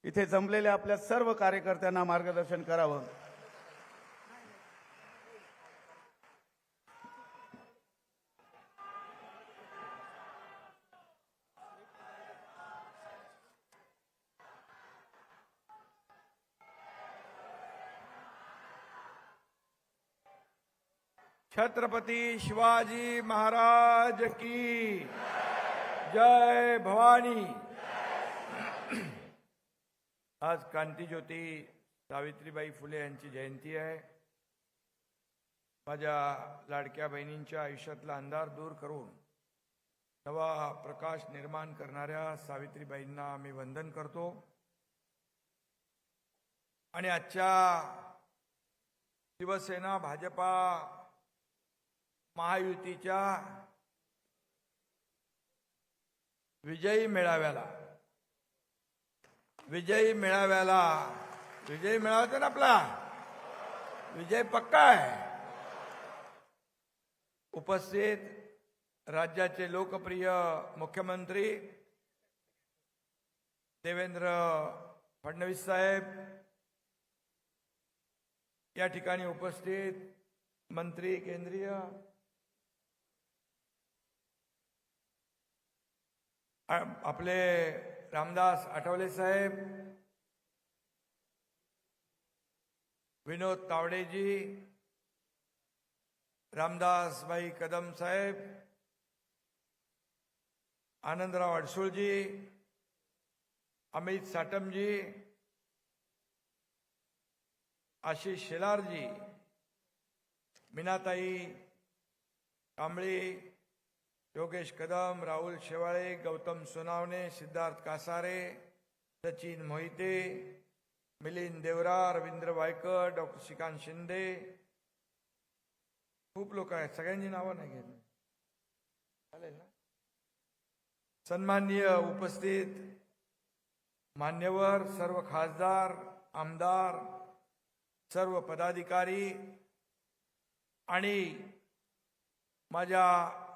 इथे जमलेल्या आपल्या सर्व कार्यकर्त्यांना मार्गदर्शन करावं। छत्रपती शिवाजी महाराज की जय भवानी। आज क्रांतीज्योती सावित्रीबाई फुले यांची जयंती आहे। माझ्या लाडक्या बहिणींच्या आयुष्यातला अंधार दूर करून नवा प्रकाश निर्माण करणाऱ्या सावित्रीबाईंना मी वंदन करतो। आणि आजच्या शिवसेना भाजपा महायुतीच्या विजयी मेळाव्याला विजयी मेळावा ना आपला विजय पक्का आहे। उपस्थित राज्याचे लोकप्रिय मुख्यमंत्री देवेंद्र फडणवीस साहेब, या ठिकाणी उपस्थित मंत्री केंद्रीय आपले रामदास आठवले साहेब, विनोद तावडेजी, रामदास भाई कदम साहेब, आनंदराव अडसूळजी, अमित साटमजी, आशिष शेलारजी, मीनाताई कांबळे, योगेश कदम, राहुल शेवाळे, गौतम सोनावणे, सिद्धार्थ कासारे, सचिन मोहिते, मिलिंद देवरा, रवींद्र वायकर, डॉक्टर श्रीकांत शिंदे, खूप लोक आहेत, सगळ्यांची नावं नाही घेत चालेल ना। सन्माननीय उपस्थित मान्यवर, सर्व खासदार, आमदार, सर्व पदाधिकारी आणि माझ्या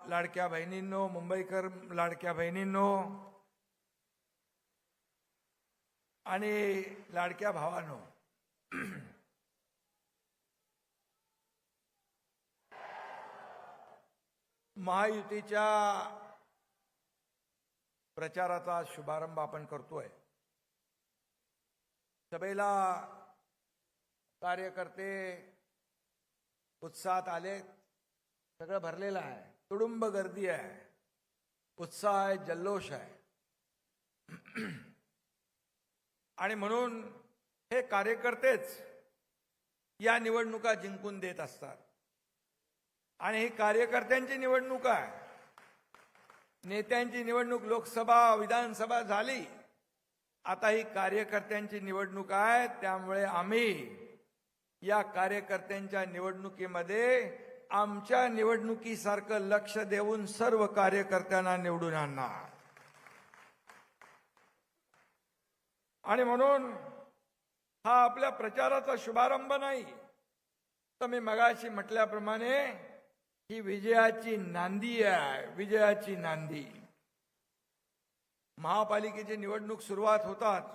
लाडक्या बहिणींनो, मुंबईकर लाडक्या बहिणींनो आणि लाडक्या भावांनो, महायुतीच्या प्रचाराचा शुभारंभ आपण करतोय। सभेला कार्यकर्ते उत्साहात आले, सगळं भरलेलं आहे, तुडुंब गर्दी आहे, उत्साह आहे, जल्लोष आहे। आणि म्हणून हे कार्यकर्तेच या निवडणुका जिंकून देत असतात। आणि ही कार्यकर्त्यांची निवडणूक आहे, नेत्यांची निवडणूक लोकसभा विधानसभा झाली, आता ही कार्यकर्त्यांची निवडणूक आहे। त्यामुळे आम्ही या कार्यकर्त्यांच्या निवडणुकीमध्ये आमच्या निवडणुकीसारखं लक्ष देऊन सर्व कार्यकर्त्यांना निवडून आणणार। आणि म्हणून हा आपल्या प्रचाराचा शुभारंभ नाही, तर मी मगाशी म्हटल्याप्रमाणे ही विजयाची नांदी आहे, विजयाची नांदी। महापालिकेची निवडणूक सुरुवातच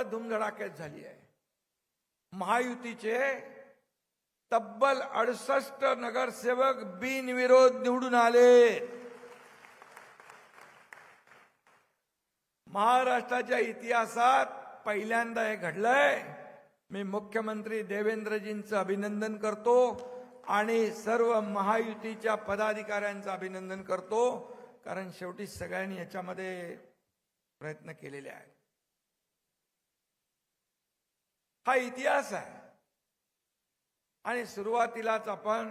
धुमधडाक्यात झाली आहे। महायुतीचे तब्बल 68 नगरसेवक बिनविरोध निवडून आले। महाराष्ट्राच्या इतिहासात पहिल्यांदा हे घडलंय। मी मुख्यमंत्री देवेंद्रजींचं अभिनंदन करतो आणि सर्व महायुतीच्या पदाधिकाऱ्यांचं अभिनंदन करतो, कारण शेवटी सगळ्यांनी याच्यामध्ये प्रयत्न केलेले आहेत। हा इतिहास आहे। आणि सुरुवातीलाच आपण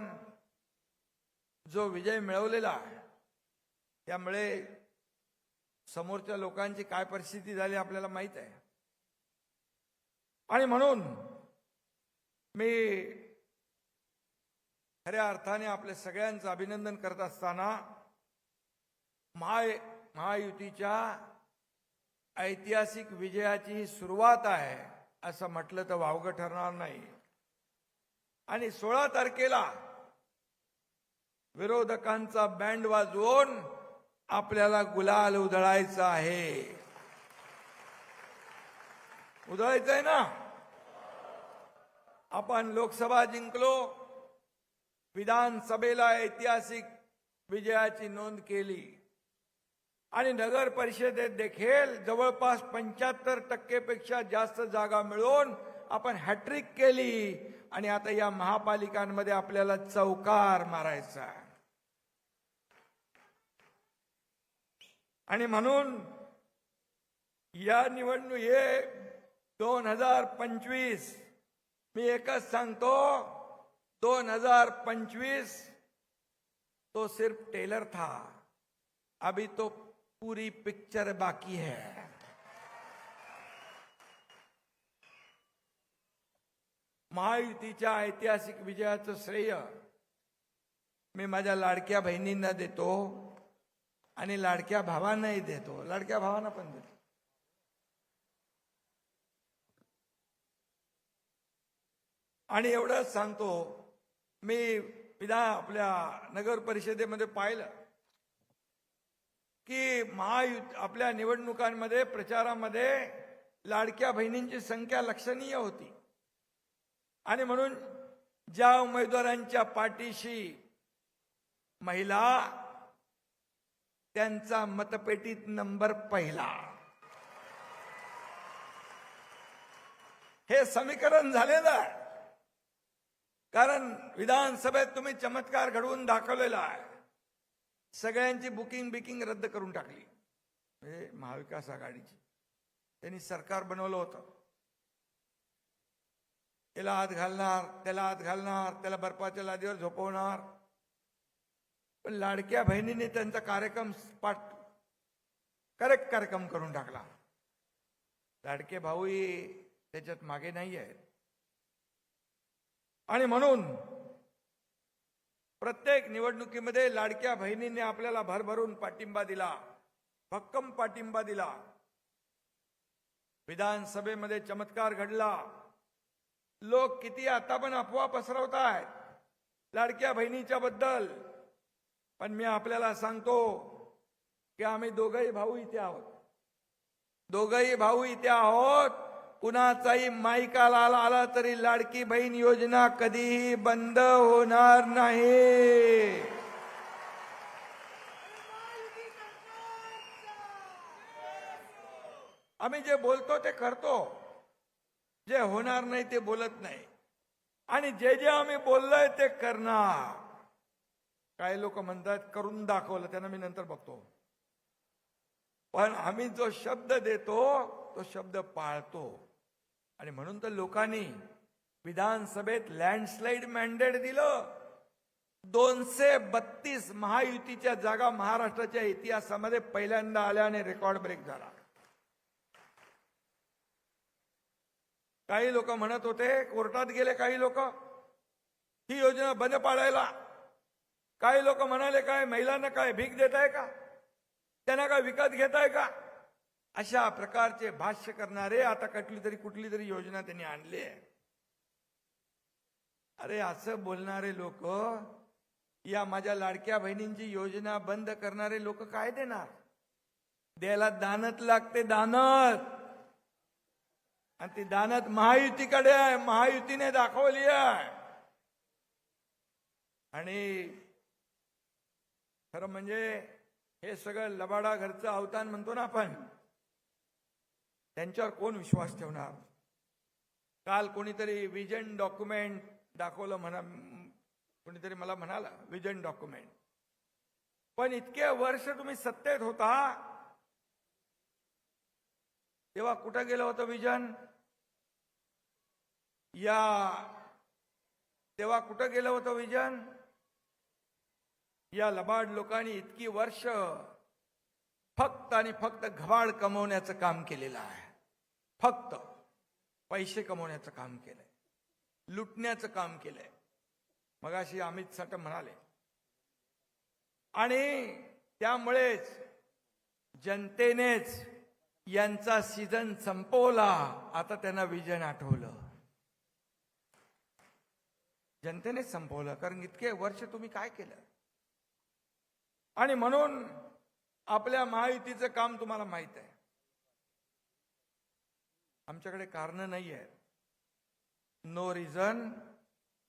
जो विजय मिळवलेला आहे, त्यामुळे समोरच्या लोकांची काय परिस्थिती झाली आपल्याला माहित आहे। आणि म्हणून मी खऱ्या अर्थाने आपल्या सगळ्यांचं अभिनंदन करत असताना महायुतीच्या ऐतिहासिक विजयाची सुरुवात आहे असं म्हटलं तर वावगं ठरणार नाही। आणि 16 तारखेला विरोधकांचा बँड वाजवून आपल्याला गुलाल उधळायचा आहे। उधळायचंय ना. आपण लोकसभा जिंकलो, विधानसभेला ऐतिहासिक विजयाची नोंद केली आणि नगर परिषदेत देखील जवळपास 75% पेक्षा जास्त जागा मिळवून आपण हॅट्रिक केली आणि आता या महापालिकांमध्ये आपल्याला चौकार मारायचा आहे. आणि म्हणून या निवडणुकीत 2025 मी एकच सांगतो, 2025 तो सिर्फ टेलर था, अभी तो पूरी पिक्चर बाकी है. महायुतीच्या ऐतिहासिक विजयाचं श्रेय मी माझ्या लाडक्या बहिणींना देतो आणि लाडक्या भावांनाही देतो, लाडक्या भावांना पण देतो. आणि एवढंच सांगतो, मी आपल्या नगर परिषदेमध्ये पाहिलं की आपल्या निवडणुकांमध्ये प्रचारामध्ये लाडक्या बहिणींची संख्या लक्षणीय होती. आणि म्हणून ज्या उमेदवारांच्या पाठीशी महिला, त्यांचा मतपेटीत नंबर पहिला. हे समीकरण झालेलं आहे. कारण विधानसभेत तुम्ही चमत्कार घडवून दाखवलेला आहे. सगळ्यांची बुकिंग रद्द करून टाकली. म्हणजे महाविकास आघाडीची त्यांनी सरकार बनवलं होतं. याला हात घालणार, त्याला हात घालणार, त्याला बर्फाच्या लादीवर झोपवणार. पण लाडक्या बहिणीने त्यांचा कार्यक्रम करेक्ट कार्यक्रम करून टाकला. लाडके भाऊही त्याच्यात मागे नाही आहेत. आणि म्हणून प्रत्येक निवडणुकीमध्ये लाडक्या बहिणींनी आपल्याला भरभरून पाठिंबा दिला, भक्कम पाठिंबा दिला. विधानसभेमध्ये चमत्कार घडला. लोक किती आता पण अफवा पसरवत आहेत लाडक्या बहिणीच्या बद्दल, पण मी आपल्याला सांगतो की आम्ही दोघंही भाऊ इथे आहोत. दोघंही भाऊ इथे आहोत. कुणाचाही माईकाला आला तरी लाडकी बहीण योजना कधीही बंद होणार नाही. आम्ही जे बोलतो ते करतो, जे होणार नाही ते बोलत नाही. आणि जे जे आम्ही बोललोय ते करणार. काही लोक म्हणतात करून दाखवलं, त्यांना मी नंतर बघतो. पण आम्ही जो शब्द देतो तो शब्द पाळतो. आणि म्हणून तर लोकांनी विधानसभेत लँडस्लाइड मॅन्डेट दिलं. 232 महायुतीच्या जागा महाराष्ट्राच्या इतिहासामध्ये पहिल्यांदा आल्या आणि रेकॉर्ड ब्रेक झाला. काही लोक म्हणत होते, कोर्टात गेले काही लोक ही योजना बंद पाडायला. काही लोक म्हणाले, काय महिलांना काय भीक देताय का, त्यांना काय विकत घेताय का. अशा प्रकारचे भाष्य करणारे आता कुठली तरी योजना त्यांनी आणली आहे. अरे असं बोलणारे लोक, या माझ्या लाडक्या बहिणींची योजना बंद करणारे लोक काय देणार. द्यायला दानत लागते, दानत. आणि ती दानत महायुतीकडे आहे, महायुतीने दाखवली आहे. आणि खरं म्हणजे हे सगळं लबाडा घरचं अवतान म्हणतो ना आपण, त्यांच्यावर कोण विश्वास ठेवणार. काल कोणीतरी विजन डॉक्युमेंट दाखवलं म्हणा, कोणीतरी मला म्हणाला विजन डॉक्युमेंट. पण इतके वर्ष तुम्ही सत्तेत होता तेव्हा कुठं गेलं होतं विजन. तेव्हा कुठं गेलं होतं विजन. या लबाड लोकांनी इतकी वर्ष फक्त आणि फक्त घबाड कमवण्याचं काम केलेलं आहे. फक्त पैसे कमवण्याचं काम केलंय, लुटण्याचं काम केलंय. मगाशी अमित साटम म्हणाले. आणि त्यामुळेच जनतेनेच यांचा सीझन संपवला. आता त्यांना विजन आठवलं. जनतेनेच संपवलं, कारण इतके वर्ष तुम्ही काय केलं. आणि म्हणून आपल्या महायुतीचं काम तुम्हाला माहित आहे. आमच्याकडे कारणं नाही आहेत. No reason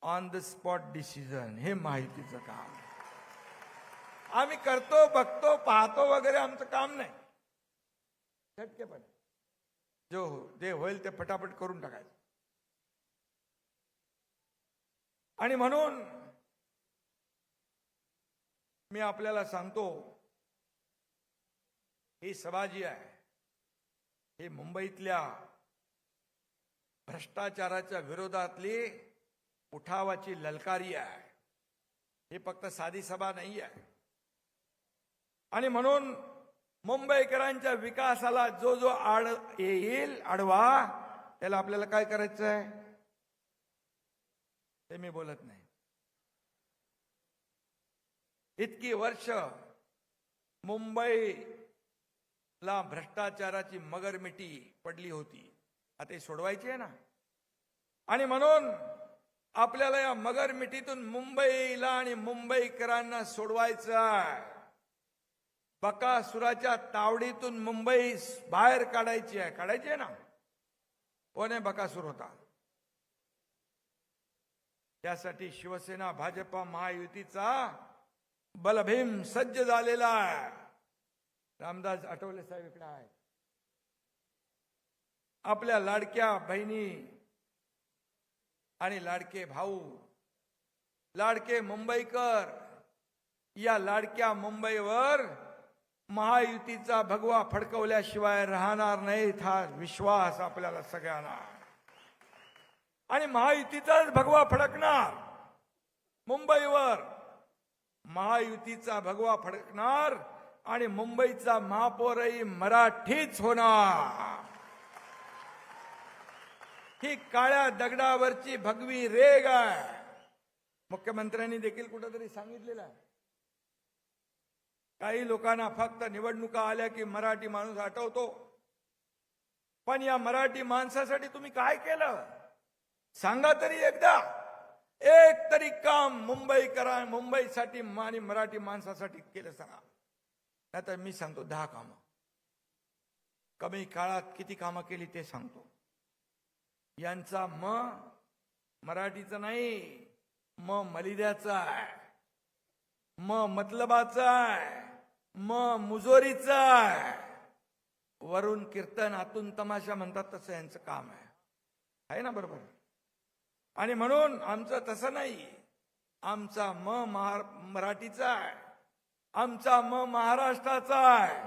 on the spot decision, हे माहितीचं काम. आम्ही करतो, बघतो, पाहतो वगैरे आमचं काम नाही. झटकेपणे जे होईल ते फटाफट करून टाकायचं. आणि म्हणून मी आपल्याला सांगतो, ही सभा जी आहे ही मुंबईतल्या भ्रष्टाचाराच्या विरोधातली उठावाची ललकारी आहे. ही फक्त साधी सभा नाही आहे. आणि म्हणून मुंबईकरांच्या विकासाला जो जो आड येईल आडवा, त्याला आपल्याला काय करायचं आहे ते मी बोलत नाही. इतकी वर्ष मुंबईला भ्रष्टाचाराची मगरमिठी पडली होती, आता ती सोडवायची आहे ना. आणि म्हणून आपल्याला या मगरमिठीतून मुंबईला आणि मुंबईकरांना सोडवायचं आहे. बकासुराच्या तावडीतून मुंबई बाहेर काढायची आहे ना. कोण बकासूर होता? त्यासाठी शिवसेना भाजपा महायुतीचा बलभीम सज्ज झालेला आहे. रामदास आठवले साहेब इकडे आहेत. आपल्या लाडक्या बहिणी आणि लाडके भाऊ, लाडके मुंबईकर, या लाडक्या मुंबईवर महायुतीचा भगवा फडकवल्याशिवाय राहणार नाहीत, हा विश्वास आपल्याला सगळ्यांना. आणि महायुतीचाच भगवा फडकणार मुंबईवर, महायुतीचा भगवा फडकणार आणि मुंबईचा महापौरही मराठीच होणार. ही काळ्या दगडावरची भगवी रेग आहे. मुख्यमंत्र्यांनी देखील कुठेतरी सांगितलेलं आहे. काही लोकांना फक्त निवडणुका आल्या की मराठी माणूस आठवतो, पण या मराठी माणसासाठी तुम्ही काय केलं सांगा तरी एकदा. एक तरी काम मुंबईसाठी आणि मराठी माणसासाठी केलं सांगा. नाहीतर मी सांगतो 10 कामं. कमी काळात किती कामं केली ते सांगतो. यांचा मराठीचा नाही, मलिद्याचा आहे, मतलबाचा आहे, मुजोरीचा आहे. वरून कीर्तन आतून तमाशा म्हणतात तसं यांचं काम आहे ना, बरोबर. आणि म्हणून आमचं तसं नाही. आमचा मराठीचा आहे, आमचा महाराष्ट्राचा आहे,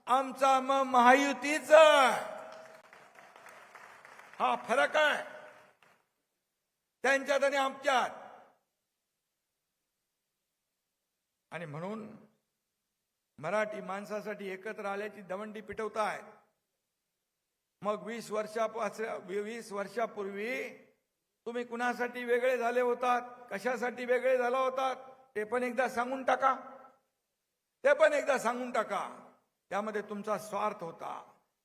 आमचा महायुतीचा आहे. हा फरक आहे त्यांच्यात आणि आमच्यात. आणि म्हणून मराठी माणसासाठी एकत्र आल्याची दवंडी पिटवतायत. मग 20 वर्षापूर्वी तुम्ही कुणासाठी वेगळे झाले होतात, कशासाठी वेगळे झाला होतात, ते पण एकदा सांगून टाका. त्यामध्ये तुमचा स्वार्थ होता,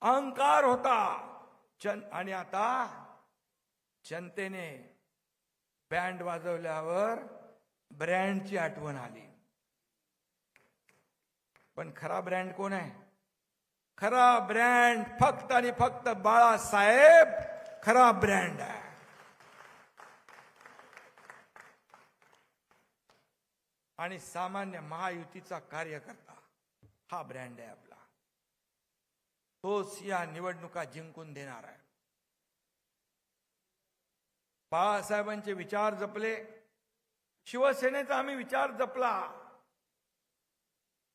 अहंकार होता. आणि आता जनतेने बँड वाजवल्यावर ब्रँडची आठवण आली. पण खरा ब्रँड कोण आहे? खरा ब्रँड फक्त आणि फक्त बाळासाहेब खरा ब्रँड आहे. आणि सामान्य महायुतीचा कार्यकर्ता हा ब्रँड आहे आपला. तोच या निवडणुका जिंकून देणार आहे. बाळासाहेबांचे विचार जपले, शिवसेनेचा आम्ही विचार जपला,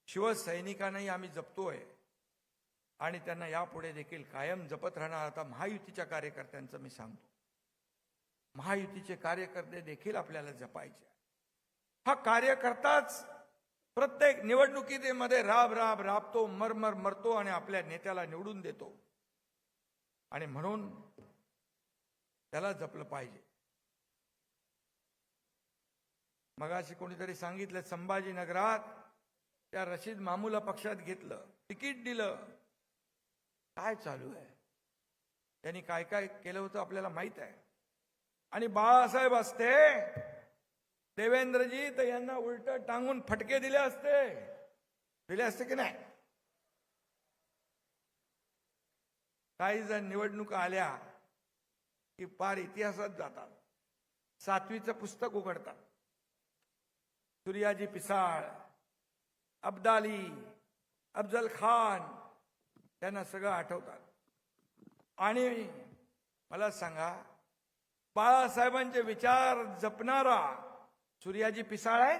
शिवसैनिकांनाही आम्ही जपतोय आणि त्यांना यापुढे देखील कायम जपत राहणार. आता महायुतीच्या कार्यकर्त्यांचं मी सांगतो, महायुतीचे कार्यकर्ते देखील आपल्याला जपायचे. हा कार्यकर्ताच प्रत्येक निवडणुकीमध्ये राबतो, मरतो आणि आपल्या नेत्याला निवडून देतो. आणि म्हणून त्याला जपलं पाहिजे. मगाशी कोणीतरी सांगितलं, संभाजीनगरात त्या रशीद मामूला पक्षात घेतलं, तिकीट दिलं. काय चालू आहे? त्यांनी काय काय केलं होतं आपल्याला माहित आहे. आणि बाळासाहेब असते, देवेंद्रजी, तर यांना उलट टांगून फटके दिले असते. की नाही? काही जण निवडणुका आल्या की पार इतिहासात जातात. 7वीचं पुस्तक उघडतात. सूर्याजी पिसाळ, अब्दाली, अफजल खान, त्यांना सगळं आठवतात. आणि मला सांगा, बाळासाहेबांचे विचार जपणारा सूर्याजी पिसाळ आहे?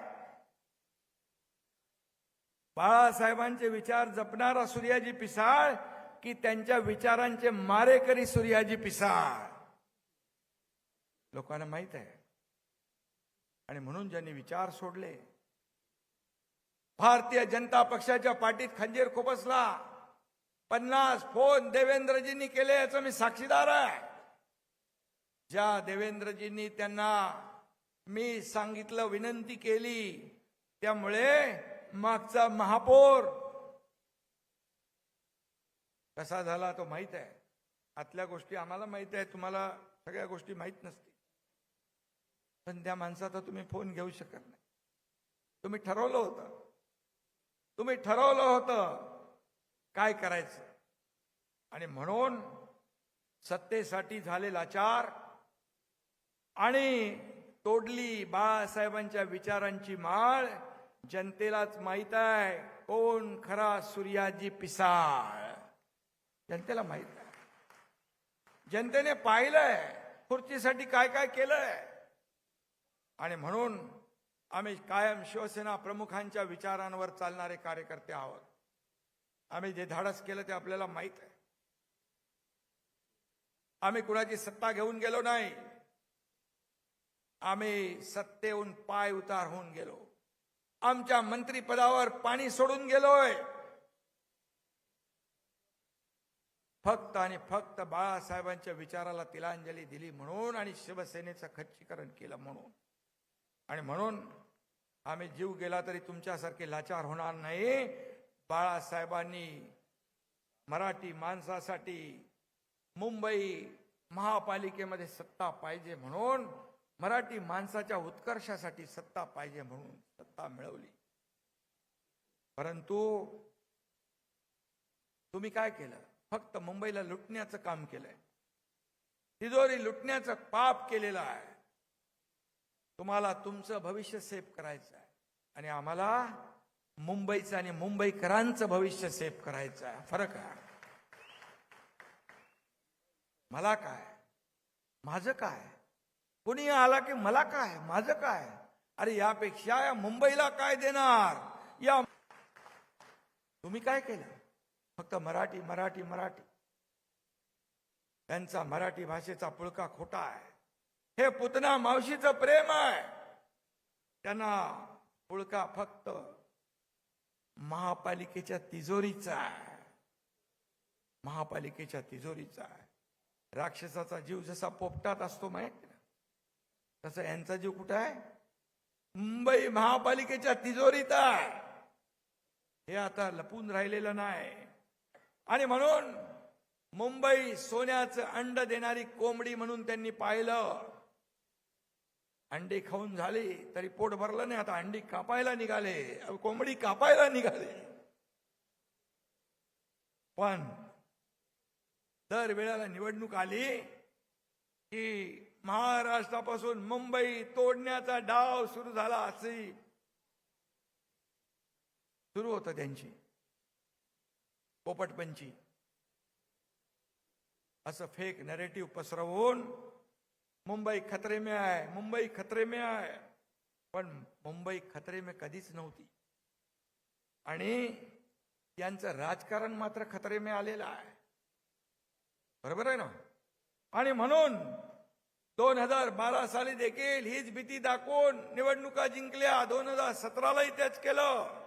बाळासाहेबांचे विचार जपणारा सूर्याजी पिसाळ की त्यांच्या विचारांचे मारेकरी सूर्याजी पिसाळ? लोकांना माहित आहे. आणि म्हणून ज्यांनी विचार सोडले, भारतीय जनता पक्षाच्या पाठीत खंजीर खुपसला. 50 फोन देवेंद्रजींनी केले, याचा मी साक्षीदार आहे. ज्या देवेंद्रजींनी त्यांना मी सांगितलं, विनंती केली, त्यामुळे मागचा महापौर कसा झाला तो माहित आहे. आतल्या गोष्टी आम्हाला माहित आहे, तुम्हाला सगळ्या गोष्टी माहित नसतील. पण त्या माणसाचा तुम्ही फोन घेऊ शकत नाही. तुम्ही ठरवलं होतं काय करायचं. आणि म्हणून सत्तेसाठी झाले लाचार आणि तोडली बाळासाहेबांच्या विचारांची माळ. जनतेलाच माहित आहे कोण खरा सूर्याजी पिसाळ. जनतेला माहित आहे. जनतेने पाहिलंय खुर्चीसाठी काय काय केलंय. आणि म्हणून आम्ही कायम शिवसेना प्रमुखांच्या विचारांवर चालणारे कार्यकर्ते आहोत. आम्ही जे धाडस केलं ते आपल्याला माहित आहे. आम्ही कुणाची सत्ता घेऊन गेलो नाही. आम्ही सत्तेहून पाय उतार होऊन गेलो. आमच्या मंत्रिपदावर पाणी सोडून गेलोय. फक्त आणि फक्त बाळासाहेबांच्या विचाराला तिलांजली दिली म्हणून आणि शिवसेनेचं खच्चीकरण केलं म्हणून. आणि म्हणून आम्ही जीव गेला तरी तुमच्यासारखे लाचार होणार नाही. बाळासाहेबांनी मराठी माणसासाठी मुंबई महापालिकेमध्ये सत्ता पाहिजे म्हणून, मराठी माणसाच्या उत्कर्षासाठी सत्ता पाहिजे म्हणून सत्ता मिळवली. परंतु तुम्ही काय केलं? फक्त मुंबईला लुटण्याचं काम केलंय. तिजोरी लुटण्याचं पाप केलेलं आहे. तुम्हाला तुमचं भविष्य सेव्ह करायचं आहे आणि आम्हाला मुंबईचं आणि मुंबईकरांचं भविष्य सेव्ह करायचं आहे. फरक आहे. मला काय, माझं काय, कोणी आला की मला काय, माझं काय. अरे यापेक्षा या मुंबईला काय देणार. या तुम्ही काय केलं? फक्त मराठी मराठी मराठी. त्यांचा मराठी भाषेचा पुळका खोटा आहे. हे पुतना मावशीचं प्रेम आहे. त्यांना पुळका फक्त महापालिकेच्या तिजोरीचा आहे. महापालिकेच्या तिजोरीचा आहे. राक्षसाचा जीव जसा पोपटात असतो माहित ना, तसं यांचा जीव कुठं आहे? मुंबई महापालिकेच्या तिजोरीत आहे. हे आता लपून राहिलेलं नाही. आणि म्हणून मुंबई सोन्याचं अंड देणारी कोंबडी म्हणून त्यांनी पाहिलं. अंडी खाऊन झाली तरी पोट भरलं नाही. आता अंडी कापायला निघाले, कोंबडी कापायला निघाले. पण दर वेळेला निवडणूक आली की महाराष्ट्रापासून मुंबई तोडण्याचा डाव सुरू झाला. असे सुरू होतं त्यांची पोपटपंची. असं फेक नरेटिव्ह पसरवून मुंबई खतरे में आहे, मुंबई खतरे में आहे. पण मुंबई खतरे में कधीच नव्हती. आणि यांचं राजकारण मात्र खतरे में आलेलं आहे. बरोबर आहे ना. आणि म्हणून 2012 साली देखील हीच भीती दाखवून निवडणुका जिंकल्या. 2017लाही त्याच केलं.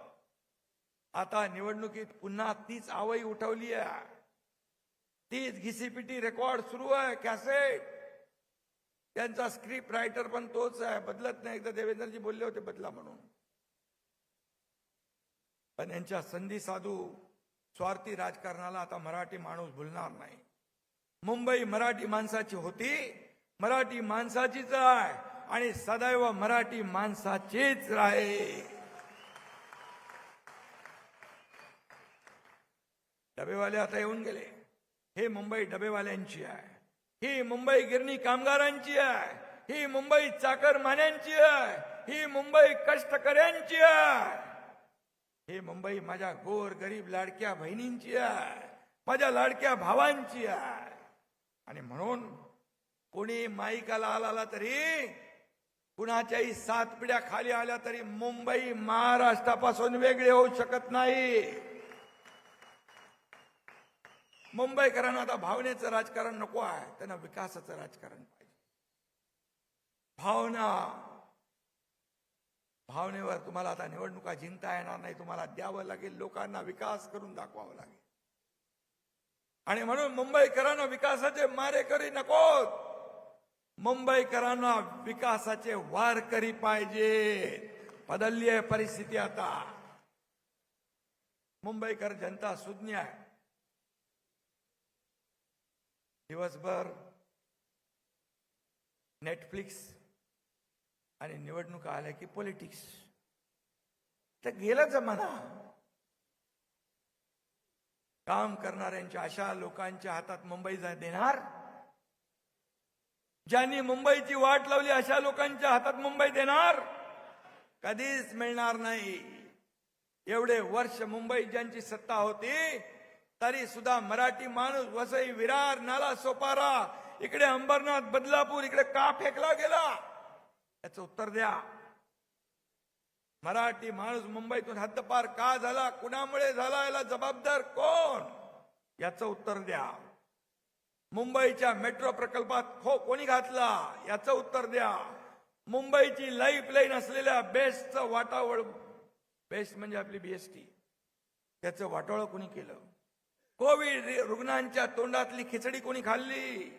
आता निवडणुकीत पुन्हा तीच आवई उठवली आहे. तीच घिसीपिटी रेकॉर्ड सुरू आहे. कॅसेट. त्यांचा स्क्रिप्ट रायटर पण तोच आहे, बदलत नाही. एकदा देवेंद्रजी बोलले होते बदला म्हणून. पण यांच्या संधी साधू स्वार्थी राजकारणाला आता मराठी माणूस भुलणार नाही. मुंबई मराठी माणसाची होती, मराठी माणसाचीच आहे आणि सदैव मराठी माणसाचीच राहील. डबेवाले आता येऊन गेले. हे मुंबई डबेवाल्यांची आहे, ही मुंबई गिरणी कामगारांची आहे, ही मुंबई चाकरमान्यांची आहे, ही मुंबई कष्टकऱ्यांची आहे, ही मुंबई माझ्या गोर गरीब लाडक्या बहिणींची आहे, माझ्या लाडक्या भावांची आहे. आणि म्हणून कोणी माईकाला आला तरी, कुणाच्याही 7 पिढ्या खाली आल्या तरी मुंबई महाराष्ट्रापासून वेगळी होऊ शकत नाही. मुंबईकरांना आता भावनेचं राजकारण नको आहे, त्यांना विकासाचं राजकारण पाहिजे. भावनेवर तुम्हाला आता निवडणुका जिंकता येणार नाही, तुम्हाला द्यावं लागेल, लोकांना विकास करून दाखवावं लागेल. आणि म्हणून मुंबईकरांना विकासाचे मारेकरी नकोत, मुंबईकरांना विकासाचे वारकरी पाहिजे. बदलली आहे परिस्थिती आता. मुंबईकर जनता सुज्ञ आहे. दिवसभर नेटफ्लिक्स आणि निवडणुका आल्या की पॉलिटिक्स. तर गेला जमाना. काम करणाऱ्यांच्या अशा लोकांच्या हातात मुंबई देणार, ज्यांनी मुंबईची वाट लावली अशा लोकांच्या हातात मुंबई देणार कधीच मिळणार नाही. एवढे वर्ष मुंबई ज्यांची सत्ता होती तरी सुद्धा मराठी माणूस वसई, विरार, नाला सोपारा, इकडे अंबरनाथ, बदलापूर इकडे का फेकला गेला, याचं उत्तर द्या. मराठी माणूस मुंबईतून हद्दपार का झाला, कुणामुळे झाला, याला जबाबदार कोण, याचं उत्तर द्या. मुंबईच्या मेट्रो प्रकल्पात कोणी घातला, याचं उत्तर द्या. मुंबईची लाईफलाईन असलेल्या बेस्टचं वाटावळ, बेस्ट म्हणजे आपली बीएसटी, त्याचं वाटोळं कोणी केलं. कोविड रुग्णांच्या तोंडातली खिचडी कोणी खाल्ली.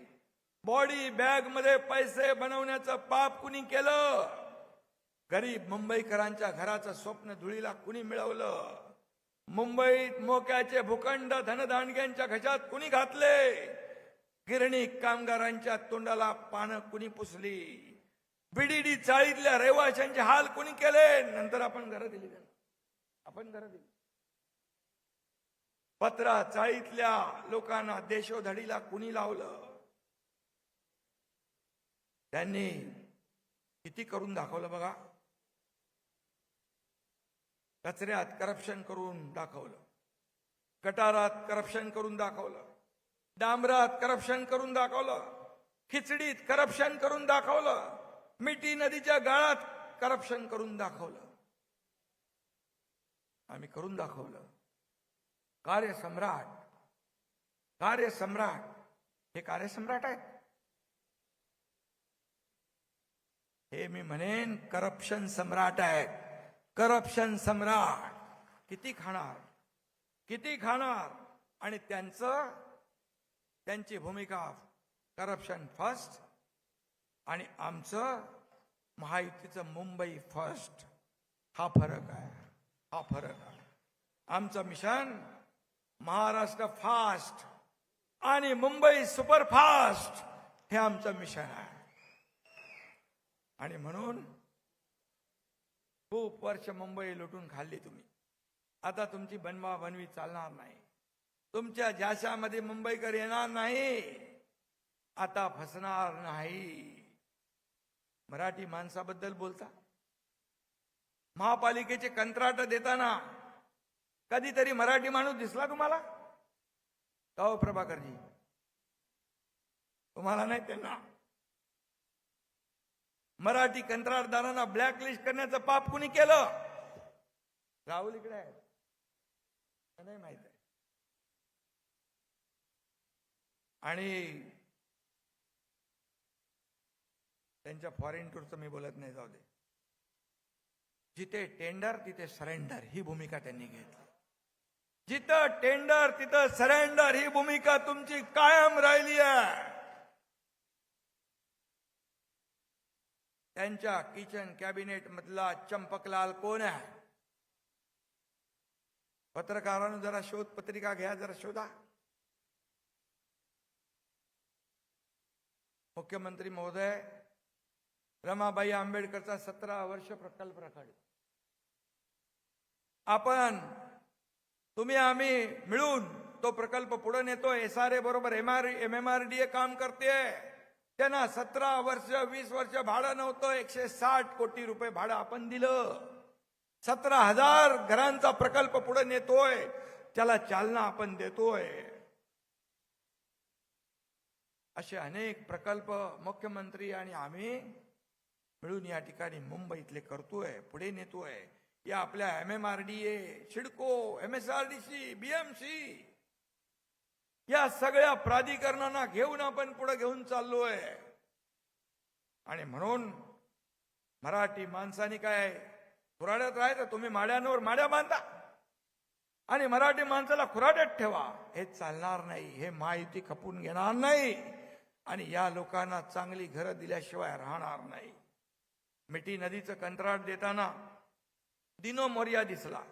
बॉडी बॅग मध्ये पैसे बनवण्याचं पाप कुणी केलं. गरीब मुंबईकरांच्या घराचं स्वप्न धुळीला कुणी मिळवलं. मुंबईत मोक्याचे भूखंड धनदांडग्यांच्या घशात कुणी घातले. गिरणी कामगारांच्या तोंडाला पानं कुणी पुसली. बीडीडी चाळीतल्या रहिवाशांचे हाल कुणी केले. नंतर आपण घरं दिली, आपण घरं दिली. पत्रा चाळीतल्या लोकांना देशोधडीला कुणी लावलं. त्यांनी किती करून दाखवलं बघा. कचऱ्यात करप्शन करून दाखवलं, गटारात करप्शन करून दाखवलं, डांबरात करप्शन करून दाखवलं, खिचडीत करप्शन करून दाखवलं, मिठी नदीच्या गाळात करप्शन करून दाखवलं. आम्ही करून दाखवलं. कार्यसम्राट, कार्यसम्राट, हे कार्यसम्राट आहेत. हे मी म्हणेन करप्शन सम्राट आहेत. करप्शन सम्राट. किती खाणार, किती खाणार. आणि त्यांची भूमिका करप्शन फर्स्ट आणि आमचं महायुतीचं मुंबई फर्स्ट. हा फरक आहे, हा फरक आहे. आमचं मिशन महाराष्ट्र फास्ट आणि मुंबई सुपरफास्ट हे आमचं मिशन आहे. आणि म्हणून खूप वर्ष मुंबई लुटून खाल्ली तुम्ही. आता तुमची बनवा बनवी चालणार नाही. तुमच्या जाशामध्ये मुंबईकर येणार नाही. आता फसणार नाही. मराठी माणसाबद्दल बोलता, महापालिकेचे कंत्राट देताना कधीतरी मराठी माणूस दिसला तुम्हाला का हो प्रभाकरजी? तुम्हाला नाही, त्यांना. मराठी कंत्राटदारांना ब्लॅकलिस्ट करण्याचं पाप कुणी केलं? राहुल इकडे आहे, नाही माहित आहे. आणि त्यांच्या फॉरेन टूरचं मी बोलत नाही, जाऊ दे. जिथे टेंडर तिथे सरेंडर ही भूमिका त्यांनी घेतली. जिथं टेंडर तिथं सरेंडर ही भूमिका तुमची कायम राहिली आहे. त्यांच्या किचन कॅबिनेट मधला चंपकलाल कोण आहे? पत्रकारांनो जरा शोध पत्रिका घ्या, जरा शोधा. मुख्यमंत्री महोदय रमाबाई आंबेडकरचा 17 वर्ष प्रकल्प रखडला. आपण तुम्ही आम्ही मिळून तो प्रकल्प पुढे नेतोय. SRA बरोबर MMRDA काम करते. त्यांना 17 वर्ष 20 वर्ष भाडं नव्हतं. 160 कोटी रुपये भाडं आपण दिलं. 17,000 घरांचा प्रकल्प पुढे नेतोय. त्याला चालना आपण देतोय. असे अनेक प्रकल्प मुख्यमंत्री आणि आम्ही मिळून या ठिकाणी मुंबईतले करतोय, पुढे नेतोय. या आपल्या MMRDA, सिडको, MSRDC, BMC या सगळ्या प्राधिकरणांना घेऊन आपण पुढे घेऊन चाललोय. आणि म्हणून मराठी माणसाने काय खुराड्यात राहायचं? तुम्ही माड्यांवर माड्या बांधा आणि मराठी माणसाला खुराड्यात ठेवा. हे चालणार नाही. हे महायुती खपून घेणार नाही आणि या लोकांना चांगली घरं दिल्याशिवाय राहणार नाही. मिठी नदीचं कंत्राट देताना दिनो मोरिया दिसला.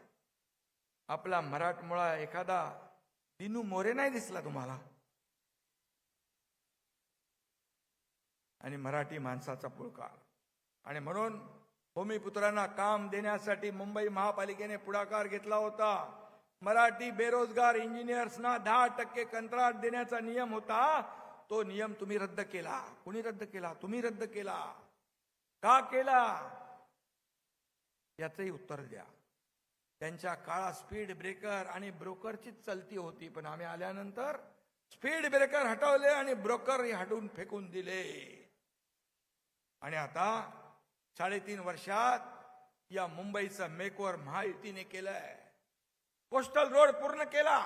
आपला मराठमोळा एखादा दिनू मोरे नाही दिसला तुम्हाला? आणि मराठी माणसाचा पुळकार. आणि म्हणून भूमिपुत्रांना काम देण्यासाठी मुंबई महापालिकेने पुढाकार घेतला होता. मराठी बेरोजगार इंजिनियर्सना 10% कंत्राट देण्याचा नियम होता. तो नियम तुम्ही रद्द केला. कुणी रद्द केला? तुम्ही रद्द केला. का केला? याचंही उत्तर द्या. त्यांच्या काळात स्पीड ब्रेकर आणि ब्रोकरचीच चलती होती, पण आम्ही आल्यानंतर स्पीड ब्रेकर हटवले आणि ब्रोकर हटवून फेकून दिले. आणि आता 3.5 वर्षात या मुंबईचं मेकओव्हर महायुतीने केलंय. कोस्टल रोड पूर्ण केला.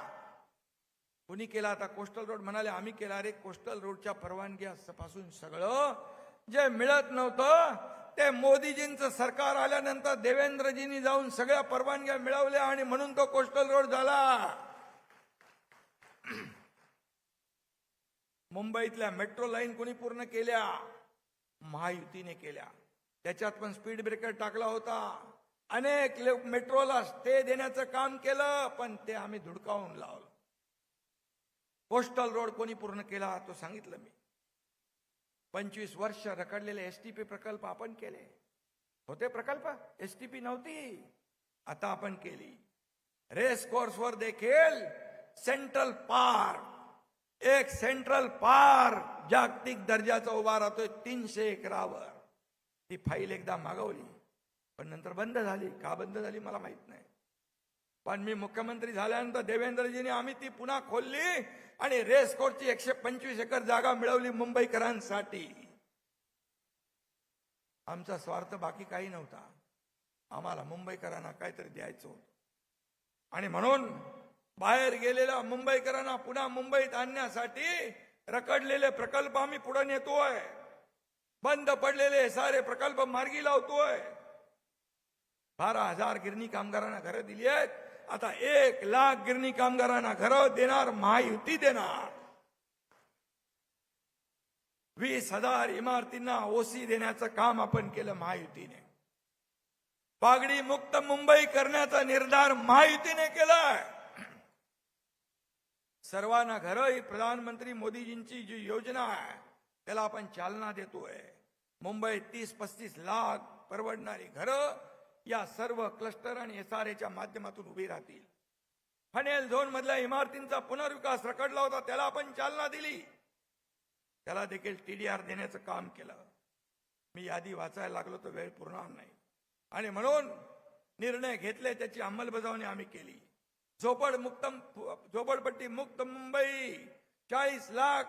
कुणी केला? आता कोस्टल रोड म्हणाले आम्ही केला. अरे कोस्टल रोडच्या परवानग्या पासून सगळं जे मिळत नव्हतं ते मोदीजींचं सरकार आल्यानंतर देवेंद्रजींनी जाऊन सगळ्या परवानग्या मिळवल्या आणि म्हणून तो कोस्टल रोड झाला. मुंबईतल्या मेट्रो लाईन कोणी पूर्ण केल्या? महायुतीने केल्या. त्याच्यात पण स्पीड ब्रेकर टाकला होता. अनेक मेट्रोला स्टे देण्याचं काम केलं, पण ते आम्ही धुडकावून लावलं. कोस्टल रोड कोणी पूर्ण केला? तो सांगितलं मी. 25 वर्ष रखडलेले STP प्रकल्प आपण केले. होते प्रकल्प, STP नव्हती, आता आपण केली. रेस कोर्सवर देखील सेंट्रल पार्क, एक सेंट्रल पार्क जागतिक दर्जाचा उभा राहतोय 300 एकरावर. ती फाईल एकदा मागवली, पण नंतर बंद झाली. का बंद झाली मला माहित नाही. पण मी मुख्यमंत्री झाल्यानंतर देवेंद्रजींनी आम्ही ती पुन्हा खोलली आणि रेस कोर्सची 125 एकर जागा मिळवली मुंबईकरांसाठी. आमचा स्वार्थ बाकी काही नव्हता. आम्हाला मुंबईकरांना काहीतरी द्यायचं होतं. आणि म्हणून बाहेर गेलेल्या मुंबईकरांना पुन्हा मुंबईत आणण्यासाठी रखडलेले प्रकल्प आम्ही पुढे नेतोय. बंद पडलेले सारे प्रकल्प मार्गी लावतोय. 12,000 गिरणी कामगारांना घरं दिली आहेत. आता 1 लाख गिरणी कामगारांना घरं देणार महायुती देणार. 20,000 इमारतींना OC देण्याचं काम आपण केलं महायुतीने. पागडी मुक्त मुंबई करण्याचा निर्धार महायुतीने केलाय. सर्वांना घरं ही प्रधानमंत्री मोदीजींची जी योजना आहे त्याला आपण चालना देतोय. मुंबईत 30-35 लाख परवडणारी घरं या सर्व क्लस्टर आणि SRAच्या माध्यमातून उभी राहतील. फनेल झोन मधल्या इमारतींचा पुनर्विकास रखडला होता, त्याला आपण चालना दिली. त्याला देखील TDR देण्याचं काम केलं. मी यादी वाचायला लागलो तर वेळ पुरणार नाही. आणि म्हणून निर्णय घेतले, त्याची अंमलबजावणी आम्ही केली. झोपडपट्टी मुक्त मुंबई, 40 लाख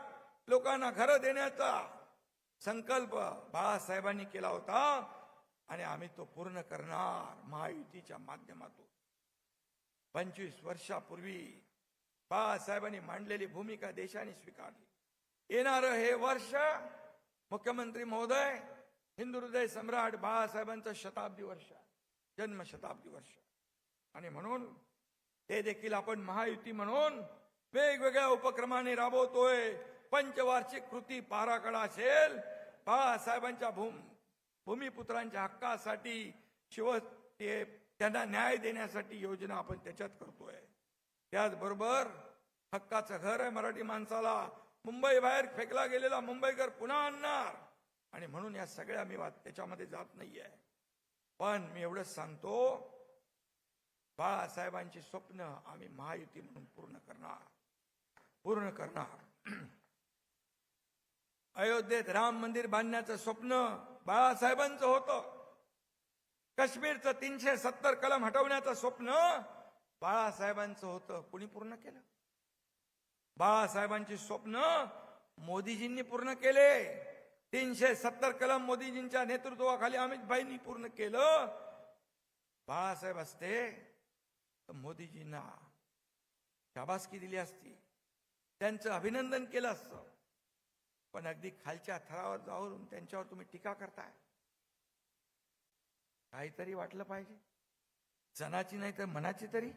लोकांना घरं देण्याचा संकल्प बाळासाहेबांनी केला होता आणि आम्ही तो पूर्ण करणार महायुतीच्या माध्यमातून. 25 वर्षापूर्वी बाळासाहेबांनी मांडलेली भूमिका देशाने स्वीकारली. येणारं हे वर्ष मुख्यमंत्री महोदय, हिंदू हृदय सम्राट बाळासाहेबांचं शताब्दी वर्ष, जन्म शताब्दी वर्ष. आणि म्हणून ते देखील आपण महायुती म्हणून वेगवेगळ्या उपक्रमाने राबवतोय. पंचवार्षिक कृती पाराखडा असेल, बाळासाहेबांच्या भूमिपुत्रांच्या हक्कासाठी त्यांना न्याय देण्यासाठी योजना आपण त्याच्यात करतोय. त्याचबरोबर हक्काचं घर आहे मराठी माणसाला. मुंबई बाहेर फेकला गेलेला मुंबईकर पुन्हा आणणार. आणि म्हणून या सगळ्या मी त्याच्यामध्ये जात नाहीये. पण मी एवढंच सांगतो, बाळासाहेबांची स्वप्न आम्ही महायुती म्हणून पूर्ण करणार. पूर्ण करणार. अयोध्येत राम मंदिर बांधण्याचं स्वप्न बाळासाहेबांचं होतं. काश्मीरचं 370 कलम हटवण्याचं स्वप्न बाळासाहेबांचं होतं. कुणी पूर्ण केलं? बाळासाहेबांची स्वप्न मोदीजींनी पूर्ण केले. 370 कलम मोदीजींच्या नेतृत्वाखाली अमित भाईंनी पूर्ण केलं. बाळासाहेब असते तर मोदीजींना शाबासकी दिली असती, त्यांचं अभिनंदन केलं असतं. पण अगदी खालच्या थरावर जाऊन त्यांच्यावर तुम्ही टीका करताय. काहीतरी वाटलं पाहिजे, जनाची नाही तर मनाची तरी.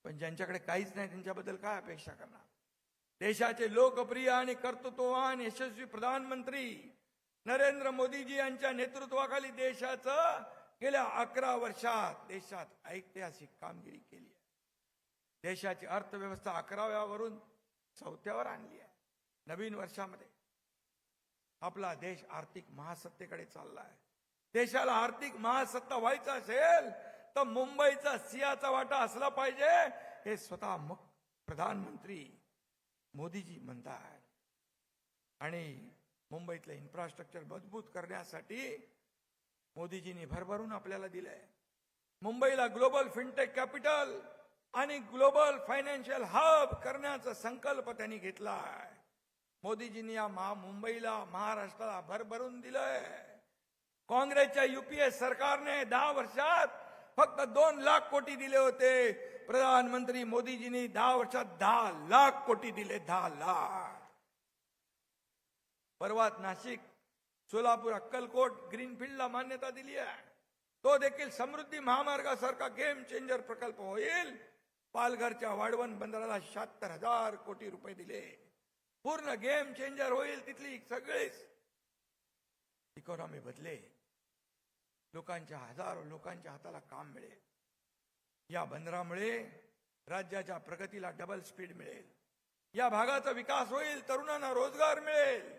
पण ज्यांच्याकडे काहीच नाही त्यांच्याबद्दल काय अपेक्षा करणार? देशाचे लोकप्रिय आणि कर्तृत्ववान यशस्वी प्रधानमंत्री नरेंद्र मोदीजी यांच्या नेतृत्वाखाली देशाचं गेल्या 11 वर्षात देशात ऐतिहासिक कामगिरी केली आहे. देशाची अर्थव्यवस्था 11व्यावरून 4थ्यावर आणली आहे. नवीन वर्षामध्ये आपला देश आर्थिक महासत्तेकडे चालला आहे. देशाला आर्थिक महासत्ता व्हायचं असेल तर मुंबईचा सिंहाचा वाटा असला पाहिजे, हे स्वतः प्रधानमंत्री मोदीजी म्हणतात. आणि मुंबईतलं इन्फ्रास्ट्रक्चर मजबूत करण्यासाठी मोदीजींनी भरभरून आपल्याला दिलंय. मुंबईला ग्लोबल फिनटेक कॅपिटल आणि ग्लोबल फायनान्शियल हब करण्याचा संकल्प त्यांनी घेतलाय. मोदीजींनी या मुंबईला, महाराष्ट्राला भरभरून दिलंय. काँग्रेसच्या युपीए सरकारने 10 वर्षात फक्त 2 लाख कोटी दिले होते. प्रधानमंत्री मोदीजींनी 10 वर्षात 10 लाख कोटी दिले. 10 लाख. परवात नाशिक, सोलापूर, अक्कलकोट ग्रीनफील्डला मान्यता दिली आहे. तो देखील समृद्धी महामार्गासारखा गेम चेंजर प्रकल्प होईल. पालघरच्या वाढवण बंदराला 76,000 कोटी रुपये दिले. पूर्ण गेम चेंजर होईल. तिथली सगळीच इकॉनॉमी बदले. लोकांच्या, हजारो लोकांच्या हाताला काम मिळेल. या बंदरामुळे राज्याच्या प्रगतीला डबल स्पीड मिळेल. या भागाचा विकास होईल. तरुणांना रोजगार मिळेल.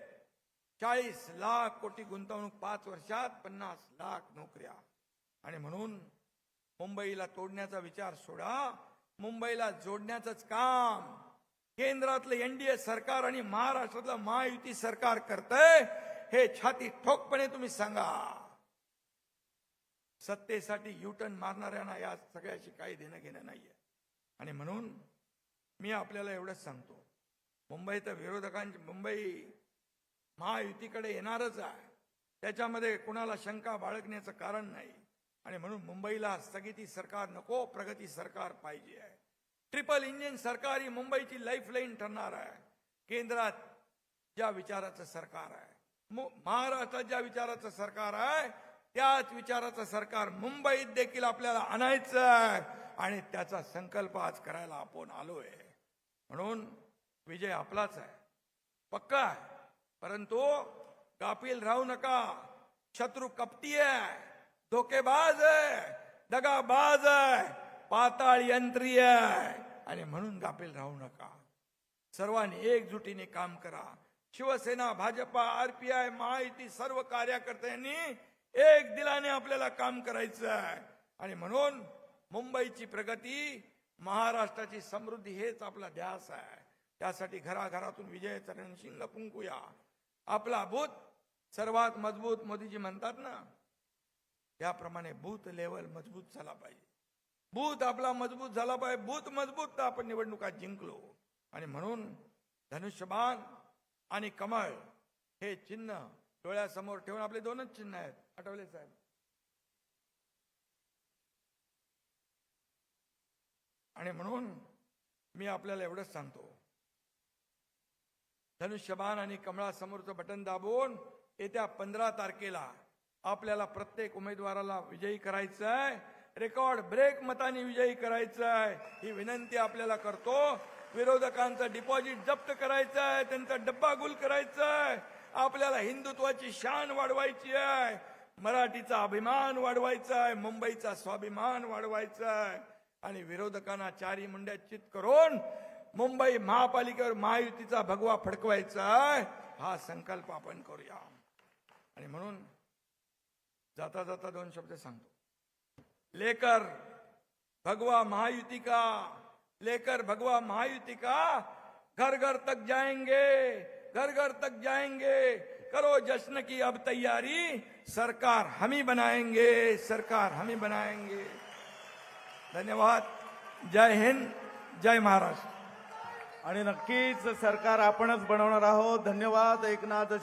40 लाख कोटी गुंतवणूक 5 वर्षात, 50 लाख नोकऱ्या. आणि म्हणून मुंबईला तोडण्याचा विचार सोडा. मुंबईला जोडण्याचंच काम केंद्रातलं एनडीए सरकार आणि महाराष्ट्रातलं महायुती सरकार करतंय. हे छाती ठोकपणे तुम्ही सांगा. सत्तेसाठी युटर्न मारणाऱ्यांना या सगळ्याशी काही देणं घेणं नाहीये. आणि म्हणून मी आपल्याला एवढंच सांगतो, मुंबई तर विरोधकांची, मुंबई महायुतीकडे येणारच आहे. त्याच्यामध्ये कुणाला शंका बाळगण्याचं कारण नाही. आणि म्हणून मुंबईला स्थगिती सरकार नको, प्रगती सरकार पाहिजे आहे. ट्रिपल इंजिन सरकार ही मुंबईची लाईफलाईन ठरणार आहे. केंद्रात ज्या विचाराचं सरकार आहे, महाराष्ट्रात ज्या विचाराचं सरकार आहे, त्याच विचाराचं सरकार मुंबईत देखील आपल्याला आणायचं आहे. आणि त्याचा संकल्प आज करायला आपण आलोय. म्हणून विजय आपलाच आहे, पक्का आहे. परंतु गाफील राहू नका. शत्रू कपटी आहे, धोकेबाज आहे, दगाबाज आहे, पाताळ यंत्री आहे. आणि म्हणून गाफील राहू नका. सर्वांनी एकजुटीने काम करा. शिवसेना, भाजपा, आरपीआय, महायुती सर्व कार्यकर्त्यांनी एक दिलाने आपल्याला काम करायचं आहे. आणि म्हणून मुंबईची प्रगती, महाराष्ट्राची समृद्धी हेच आपला ध्यास आहे. त्यासाठी घराघरातून विजयाचा रणशिंग फुंकूया. आपला बूथ सर्वात मजबूत, मोदीजी म्हणतात ना, त्याप्रमाणे बूथ लेवल मजबूत झाला पाहिजे. बूथ आपला मजबूत झाला पाहिजे. बूथ मजबूत तर आपण निवडणुका जिंकलो. आणि म्हणून धनुष्यबाण आणि कमळ हे चिन्ह डोळ्यासमोर ठेवून, आपले 2च चिन्ह आहेत, आठवले साहेब. आणि म्हणून मी आपल्याला एवढंच सांगतो, धनुष्यबाण आणि कमळासमोरचं बटन दाबून येत्या 15 तारखेला आपल्याला प्रत्येक उमेदवाराला विजयी करायचं आहे. रेकॉर्ड ब्रेक मतांनी विजयी करायचं आहे. ही विनंती आपल्याला करतो. विरोधकांचं डिपॉझिट जप्त करायचं आहे, त्यांचा डब्बा गुल करायचा आहे. आपल्याला हिंदुत्वाची शान वाढवायची आहे, मराठीचा अभिमान वाढवायचा आहे, मुंबईचा स्वाभिमान वाढवायचा आहे. आणि विरोधकांना चारी मुंड्यात चित करून मुंबई महापालिकेवर महायुतीचा भगवा फडकवायचा आहे. हा संकल्प आपण करूया. आणि म्हणून जाता जाता 2 शब्द सांगतो. लेकर भगवा महायुती का लेकर भगवा महायुति का घर घर तक जाएंगे, घर घर तक जाएंगे। करो जश्न की अब तैयारी, सरकार हम ही बनाएंगे, सरकार हम ही बनाएंगे। धन्यवाद। जय हिंद, जय महाराष्ट्र। आणि नक्कीच सरकार आपणच बनवणार आहोत. धन्यवाद एकनाथ